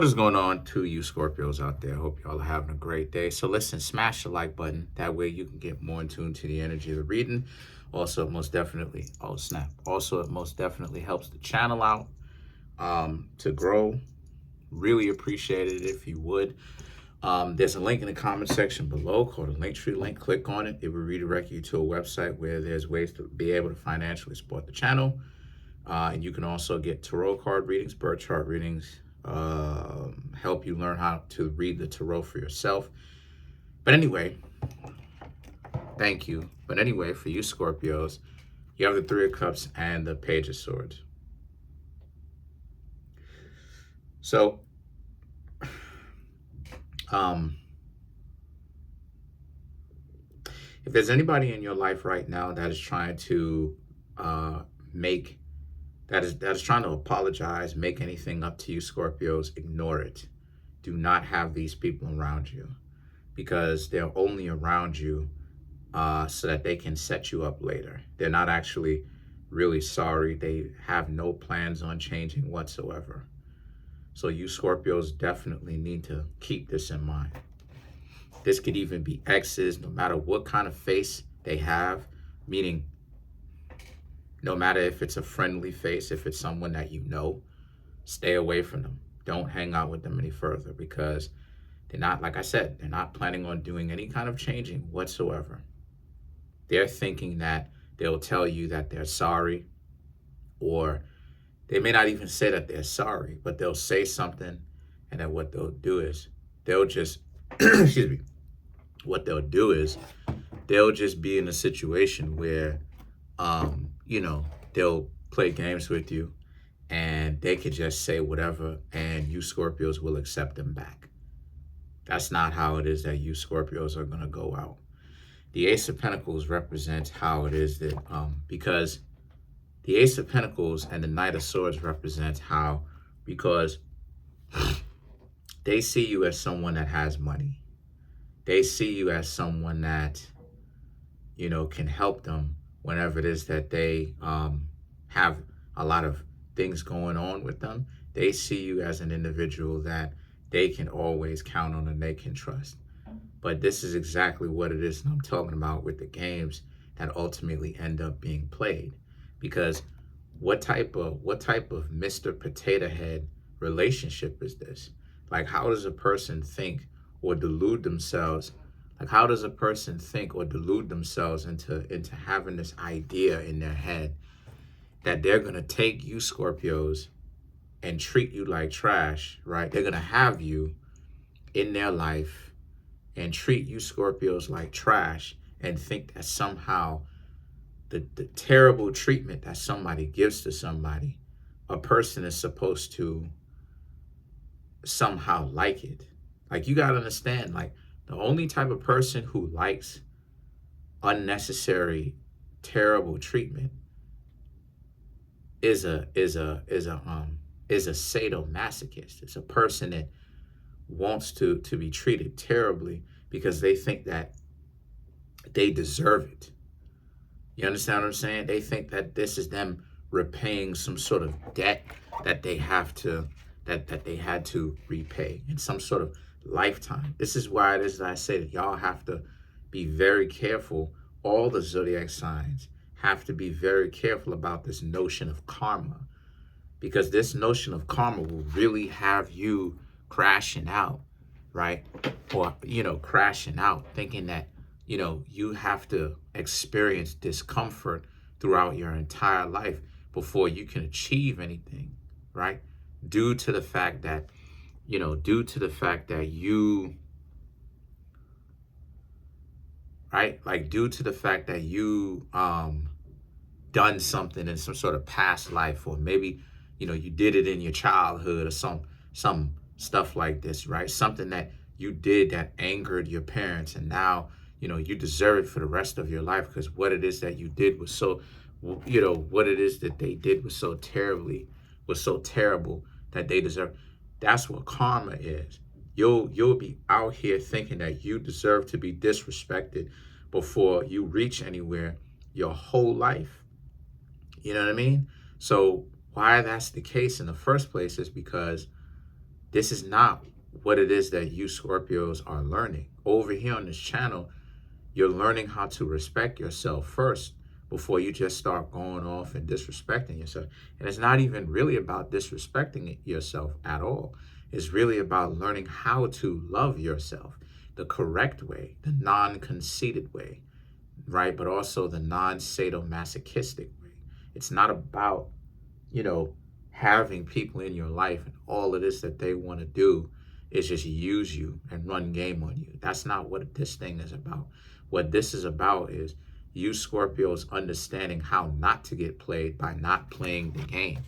What is going on to you Scorpios out there? Hope y'all are having a great day. So listen, smash the like button. That way you can get more in tune to the energy of the reading. Also, it most definitely, oh snap. Also, it most definitely helps the channel out to grow. Really appreciate it if you would. There's a link in the comment section below called a Linktree link. Click on it. It will redirect you to a website where there's ways to be able to financially support the channel. And you can also get tarot card readings, birth chart readings, help you learn how to read the tarot for yourself. But anyway, thank you. But anyway, for you Scorpios, you have the Three of Cups and the Page of Swords. So, if there's anybody in your life right now that is trying to that is trying to apologize, make anything up to you, Scorpios, ignore it. Do not have these people around you, because they're only around you so that they can set you up later. They're not actually really sorry. They have no plans on changing whatsoever. So you Scorpios definitely need to keep this in mind. This could even be exes, no matter what kind of face they have, meaning no matter if it's a friendly face, if it's someone that you know, stay away from them. Don't hang out with them any further, because they're not, like I said, they're not planning on doing any kind of changing whatsoever. They're thinking that they'll tell you that they're sorry, or they may not even say that they're sorry, but they'll say something, and then what they'll do is they'll just, excuse me, what they'll do is they'll just be in a situation where, they'll play games with you, and they could just say whatever, and you Scorpios will accept them back. That's not how it is that you Scorpios are going to go out. The Ace of Pentacles represents how it is that, because the Ace of Pentacles and the Knight of Swords represents how, because they see you as someone that has money. They see you as someone that, can help them whenever it is that they have a lot of things going on with them. They see you as an individual that they can always count on and they can trust. But this is exactly what it is that I'm talking about with the games that ultimately end up being played. Because what type of Mr. Potato Head relationship is this? Like, how does a person think or delude themselves? Like, how does a person think or delude themselves into having this idea in their head that they're going to take you Scorpios and treat you like trash, right? They're going to have you in their life and treat you Scorpios like trash, and think that somehow the terrible treatment that somebody gives to somebody, a person is supposed to somehow like it. Like, you got to understand, like, the only type of person who likes unnecessary, terrible treatment is a sadomasochist. It's a person that wants to be treated terribly because they think that they deserve it. You understand what I'm saying? They think that this is them repaying some sort of debt that they have to, that they had to repay in some sort of lifetime. This is why it is that I say that y'all have to be very careful. All the zodiac signs have to be very careful about this notion of karma, because this notion of karma will really have you crashing out, right? Or, crashing out, thinking that, you have to experience discomfort throughout your entire life before you can achieve anything, right? Due to the fact that you, right? Like, due to the fact that you done something in some sort of past life, or maybe, you did it in your childhood, or some stuff like this, right? Something that you did that angered your parents, and now, you deserve it for the rest of your life, because what it is that you did was so, what it is that they did was so terrible that they deserve. That's what karma is. You'll be out here thinking that you deserve to be disrespected before you reach anywhere your whole life. You know what I mean? So why that's the case in the first place is because This is not what it is that you Scorpios are learning. Over here on this channel, you're learning how to respect yourself first before you just start going off and disrespecting yourself. And it's not even really about disrespecting yourself at all. It's really about learning how to love yourself the correct way, the non-conceited way, right? But also the non-sadomasochistic way. It's not about, having people in your life and all of this that they want to do is just use you and run game on you. That's not what this thing is about. What this is about is you Scorpios understanding how not to get played by not playing the game.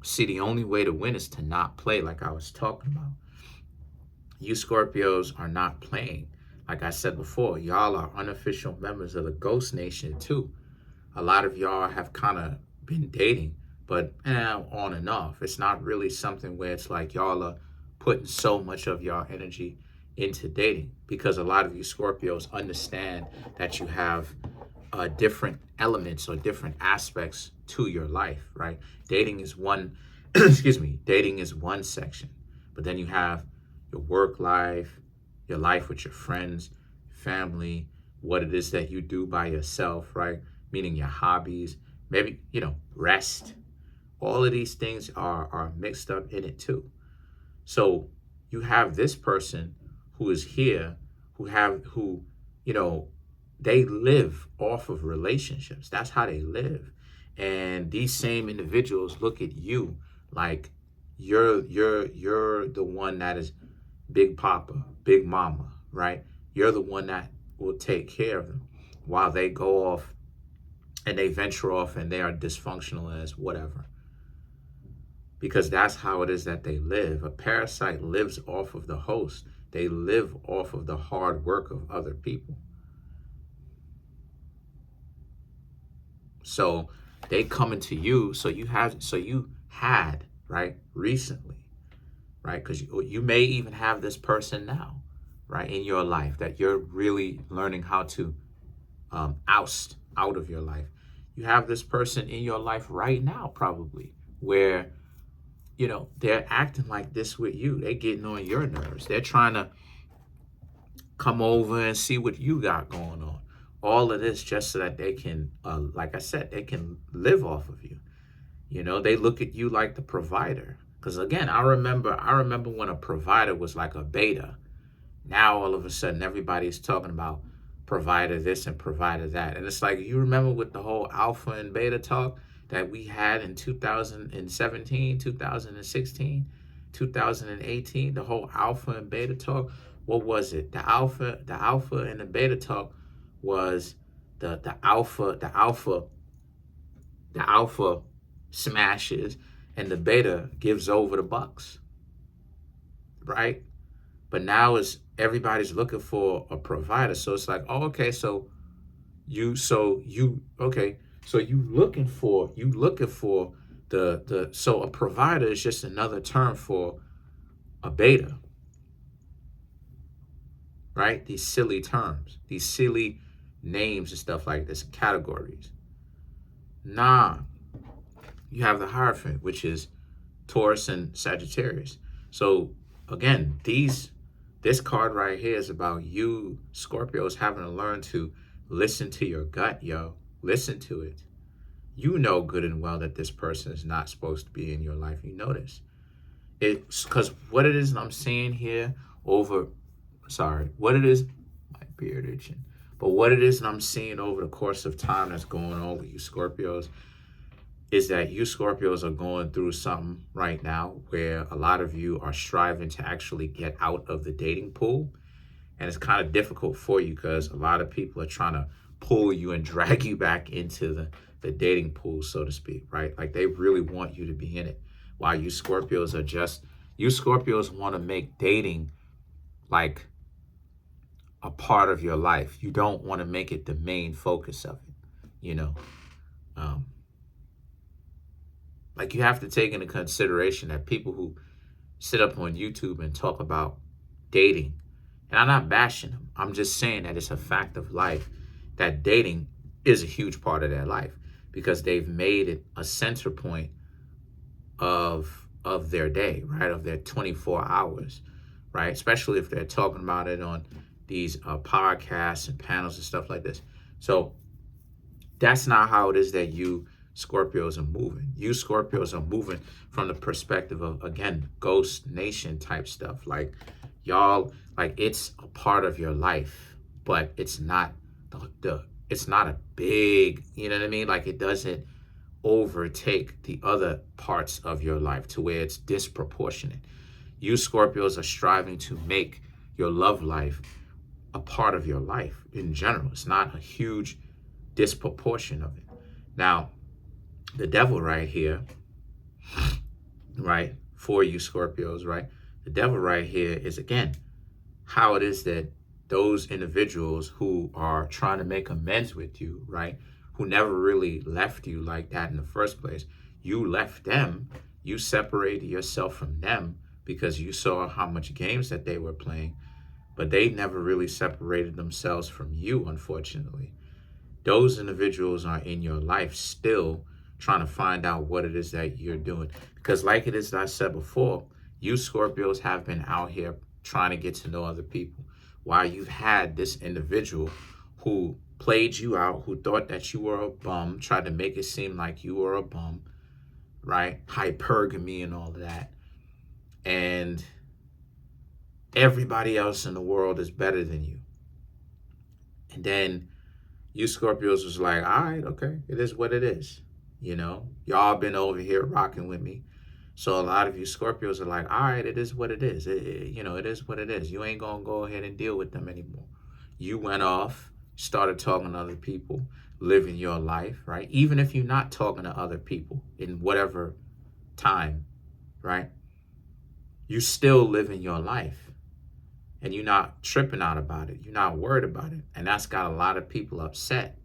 See, the only way to win is to not play, like I was talking about. You Scorpios are not playing. Like I said before, y'all are unofficial members of the Ghost Nation too. A lot of y'all have kind of been dating, but on and off. It's not really something where it's like y'all are putting so much of your energy into dating, because a lot of you Scorpios understand that you have different elements or different aspects to your life, right? Dating is one, dating is one section, but then you have your work life, your life with your friends, family, what it is that you do by yourself, right? Meaning your hobbies, maybe, rest. All of these things are mixed up in it too. So you have this person who is here, who, they live off of relationships. That's how they live. And these same individuals look at you like you're the one that is Big Papa, Big Mama, right? You're the one that will take care of them while they go off and they venture off and they are dysfunctional as whatever. Because that's how it is that they live. A parasite lives off of the host. They live off of the hard work of other people. So they come into you. So you had, right, recently, right? Because you may even have this person now, right, in your life that you're really learning how to oust out of your life. You have this person in your life right now, probably, where, they're acting like this with you. They're getting on your nerves. They're trying to come over and see what you got going on. All of this just so that they can, like I said, they can live off of you. They look at you like the provider. Because again, I remember when a provider was like a beta. Now all of a sudden everybody's talking about provider this and provider that. And it's like, you remember with the whole alpha and beta talk that we had in 2017, 2016, 2018, the whole alpha and beta talk. What was it? The alpha and the beta talk was the alpha smashes and the beta gives over the bucks, right? But now is everybody's looking for a provider. So it's like, oh, okay, so you looking for so a provider is just another term for a beta, right? These silly terms, these silly names and stuff like this, categories. Nah, you have the Hierophant, which is Taurus and Sagittarius. So again, this card right here is about you Scorpios having to learn to listen to your gut, yo. Listen to it. You know good and well that this person is not supposed to be in your life. You know this. It's because what it is I'm seeing here my beard itching. But what it is that I'm seeing over the course of time that's going on with you Scorpios is that you Scorpios are going through something right now where a lot of you are striving to actually get out of the dating pool. And it's kind of difficult for you because a lot of people are trying to pull you and drag you back into the dating pool, so to speak, right? Like they really want you to be in it. While you Scorpios want to make dating like a part of your life. You don't want to make it the main focus of it, Like you have to take into consideration that people who sit up on YouTube and talk about dating, and I'm not bashing them, I'm just saying that it's a fact of life that dating is a huge part of their life because they've made it a center point of of their day, right? Of their 24 hours, right? Especially if they're talking about it on these podcasts and panels and stuff like this. So that's not how it is that you Scorpios are moving. You Scorpios are moving from the perspective of, again, ghost nation type stuff. Like y'all, like it's a part of your life, but it's not it's not a big, you know what I mean? Like it doesn't overtake the other parts of your life to where it's disproportionate. You Scorpios are striving to make your love life a part of your life in general. It's not a huge disproportion of it. Now, the devil right here, right, for you Scorpios, right? The devil right here is, again, how it is that those individuals who are trying to make amends with you, right, who never really left you like that in the first place, you left them, you separated yourself from them because you saw how much games that they were playing, but they never really separated themselves from you, unfortunately. Those individuals are in your life still trying to find out what it is that you're doing. Because like it is that I said before, you Scorpios have been out here trying to get to know other people. While you've had this individual who played you out, who thought that you were a bum, tried to make it seem like you were a bum, right? Hypergamy and all of that. And everybody else in the world is better than you. And then you Scorpios was like, all right, okay, it is what it is. You know, y'all been over here rocking with me. So a lot of you Scorpios are like, all right, it is what it is. It is what it is. You ain't going to go ahead and deal with them anymore. You went off, started talking to other people, living your life, right? Even if you're not talking to other people in whatever time, right? You still living your life. And you're not tripping out about it. You're not worried about it. And that's got a lot of people upset,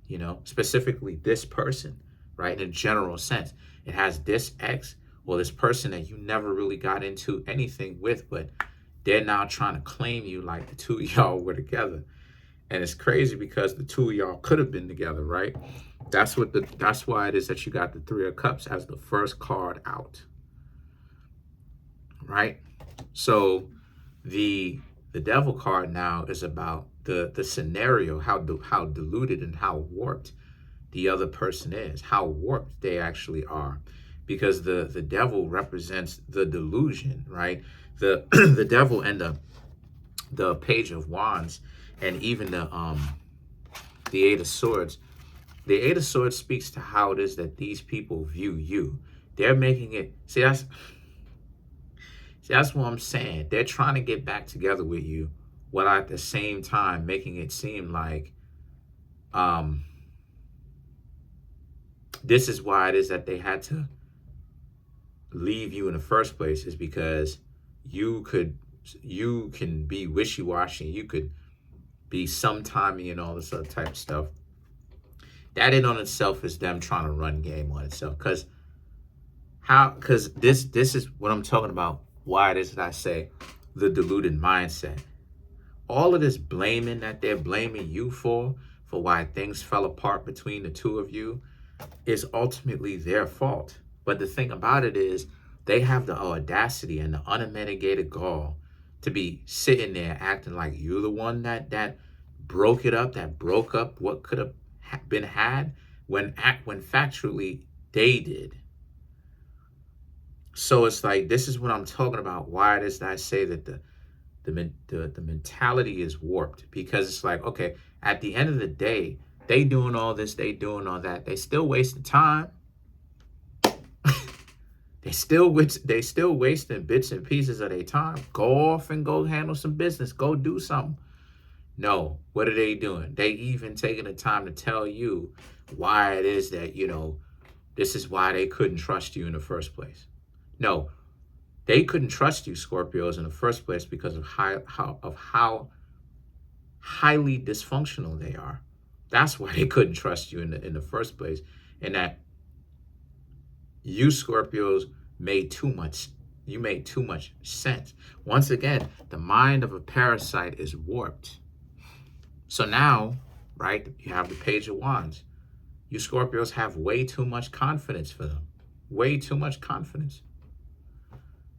you know, specifically this person, right? In a general sense, it has this ex or this person that you never really got into anything with, but they're now trying to claim you like the two of y'all were together. And it's crazy because the two of y'all could have been together, right? That's why it is that you got the Three of Cups as the first card out, right? So the devil card now is about the scenario, how diluted and how warped the other person is, how warped they actually are, because the devil represents the delusion, right? The the devil and the Page of Wands and even the Eight of Swords. The Eight of Swords speaks to how it is that these people view you. They're making it, see, that's what I'm saying. They're trying to get back together with you while at the same time making it seem like this is why it is that they had to leave you in the first place, is because you can be wishy-washy. You could be sometimey and all this other type of stuff. That in on itself is them trying to run game on itself. Because this is what I'm talking about. Why it is that I say the deluded mindset. All of this blaming that they're blaming you for why things fell apart between the two of you, is ultimately their fault. But the thing about it is they have the audacity and the unmitigated gall to be sitting there acting like you're the one that broke it up, that broke up what could have been had, when factually they did. So it's like, this is what I'm talking about. Why it is that I say that the mentality is warped, because it's like, okay, at the end of the day, they doing all this, they doing all that, they still wasting time. they still wasting bits and pieces of their time. Go off and go handle some business. Go do something. No, what are they doing? They even taking the time to tell you why it is that, you know, this is why they couldn't trust you in the first place. No, they couldn't trust you, Scorpios, in the first place because of how highly dysfunctional they are. That's why they couldn't trust you in the first place. And that you Scorpios made too much. You made too much sense. Once again, the mind of a parasite is warped. So now, right, you have the Page of Wands. You Scorpios have way too much confidence for them. Way too much confidence.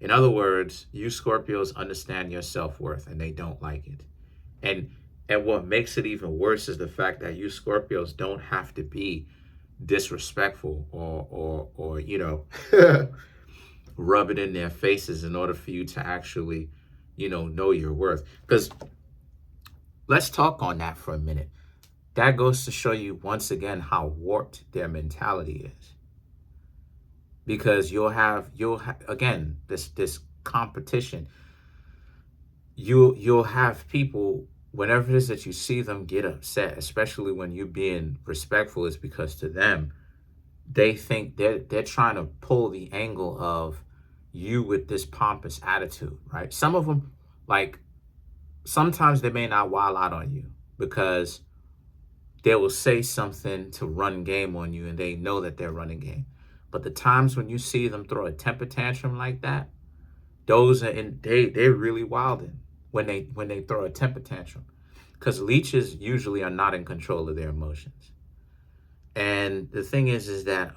In other words, you Scorpios understand your self-worth and they don't like it. And and what makes it even worse is the fact that you Scorpios don't have to be disrespectful or rub it in their faces in order for you to actually, know your worth. Because let's talk on that for a minute. That goes to show you once again how warped their mentality is. Because you'll have again this competition. You'll have people, whenever it is that you see them get upset, especially when you're being respectful, is because to them they think they're trying to pull the angle of you with this pompous attitude, right? Some of them, like, sometimes they may not wild out on you because they will say something to run game on you and they know that they're running game. But the times when you see them throw a temper tantrum like that, those are they're really wilding when they throw a temper tantrum, because leeches usually are not in control of their emotions. And the thing is that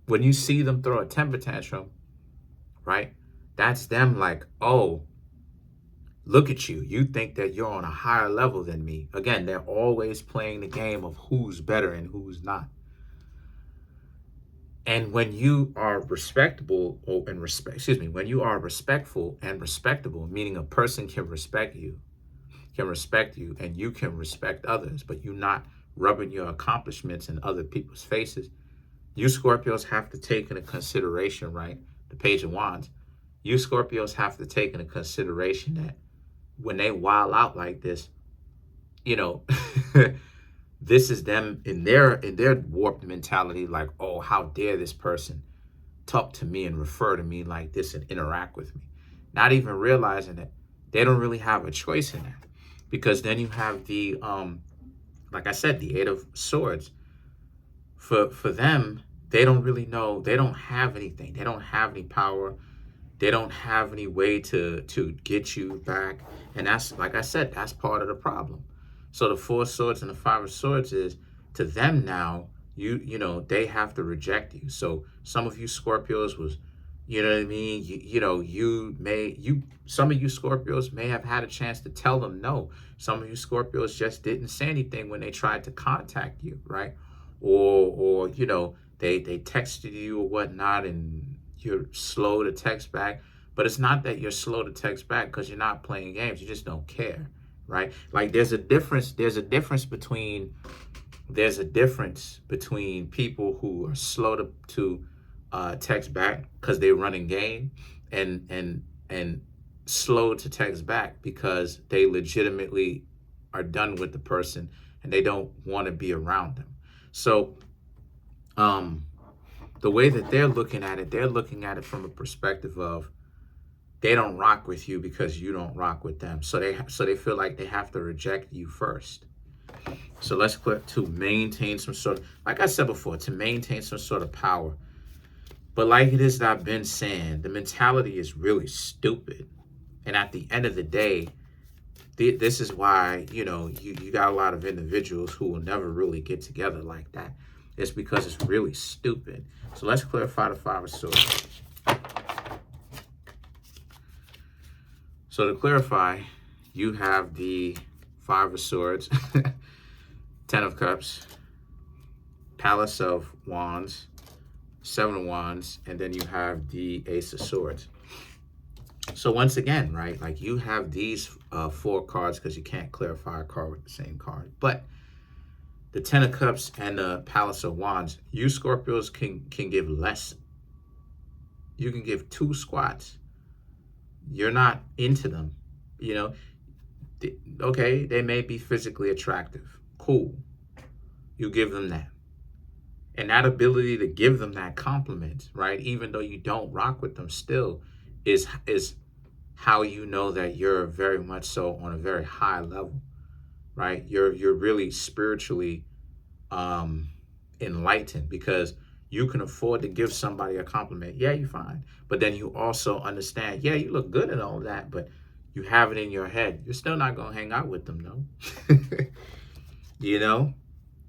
when you see them throw a temper tantrum, right, that's them like, oh, look at you. You think that you're on a higher level than me. Again, they're always playing the game of who's better and who's not. And when you are respectable when you are respectful and respectable, meaning a person can respect you, and you can respect others, but you're not rubbing your accomplishments in other people's faces. You Scorpios have to take into consideration, right? The Page of Wands. You Scorpios have to take into consideration that when they wild out like this, this is them in their warped mentality, like, oh, how dare this person talk to me and refer to me like this and interact with me, not even realizing that they don't really have a choice in that. Because then you have the like I said, the Eight of Swords. For them, they don't really know, they don't have anything, they don't have any power, they don't have any way to get you back. And that's, like I said, that's part of the problem. So the Four of Swords and the Five of Swords is, to them now, they have to reject you. So some of you Scorpios was, you know what I mean? Some of you Scorpios may have had a chance to tell them no. Some of you Scorpios just didn't say anything when they tried to contact you, right? Or they texted you or whatnot and you're slow to text back. But it's not that you're slow to text back because you're not playing games. You just don't care, right? Like there's a difference between people who are slow to text back because they're running game, and slow to text back because they legitimately are done with the person and they don't want to be around them. So the way that they're looking at it from a perspective of they don't rock with you because you don't rock with them. So they feel like they have to reject you first. So let's click to maintain some sort of, like I said before, to maintain some sort of power. But like it is that I've been saying, the mentality is really stupid. And at the end of the day, this is why, you got a lot of individuals who will never really get together like that. It's because it's really stupid. So let's clarify the Five of Swords. So to clarify, you have the Five of Swords, Ten of Cups, Palace of Wands, Seven of Wands, and then you have the Ace of Swords. So once again, right, like you have these four cards because you can't clarify a card with the same card. But the Ten of Cups and the Palace of Wands, you Scorpios can give less. You can give 2 squats. You're not into them, okay, they may be physically attractive. Cool. You give them that. And that ability to give them that compliment, right, even though you don't rock with them still, is how you know that you're very much so on a very high level, right? You're really spiritually enlightened because you can afford to give somebody a compliment. Yeah, you're fine. But then you also understand, yeah, you look good and all that, but you have it in your head. You're still not going to hang out with them, though.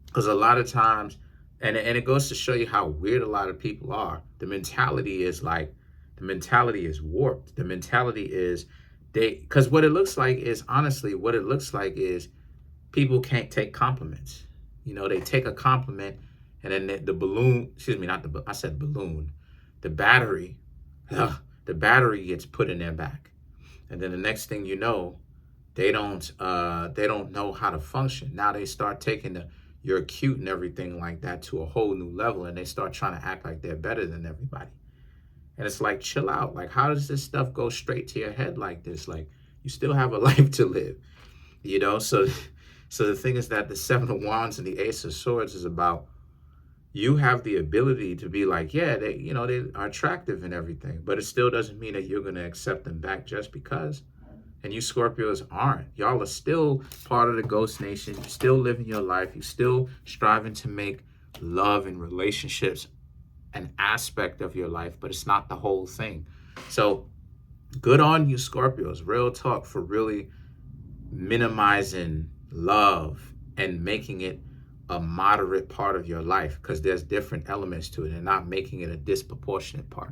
Because a lot of times And it goes to show you how weird a lot of people are. The mentality is warped. The mentality is because what it looks like is, honestly, what it looks like is people can't take compliments. They take a compliment, and then the balloon, excuse me, not the, I said balloon, the battery, the battery gets put in their back. And then the next thing you know, they don't know how to function. Now they start taking you're cute and everything like that to a whole new level, and they start trying to act like they're better than everybody. And it's like, chill out. Like, how does this stuff go straight to your head like this? Like, you still have a life to live, So the thing is that the Seven of Wands and the Ace of Swords is about, you have the ability to be like, yeah, they are attractive and everything, but it still doesn't mean that you're going to accept them back just because. And you Scorpios aren't. Y'all are still part of the Ghost Nation. You're still living your life. You're still striving to make love and relationships an aspect of your life, but it's not the whole thing. So good on you, Scorpios. Real talk, for really minimizing love and making it a moderate part of your life, because there's different elements to it, and not making it a disproportionate part.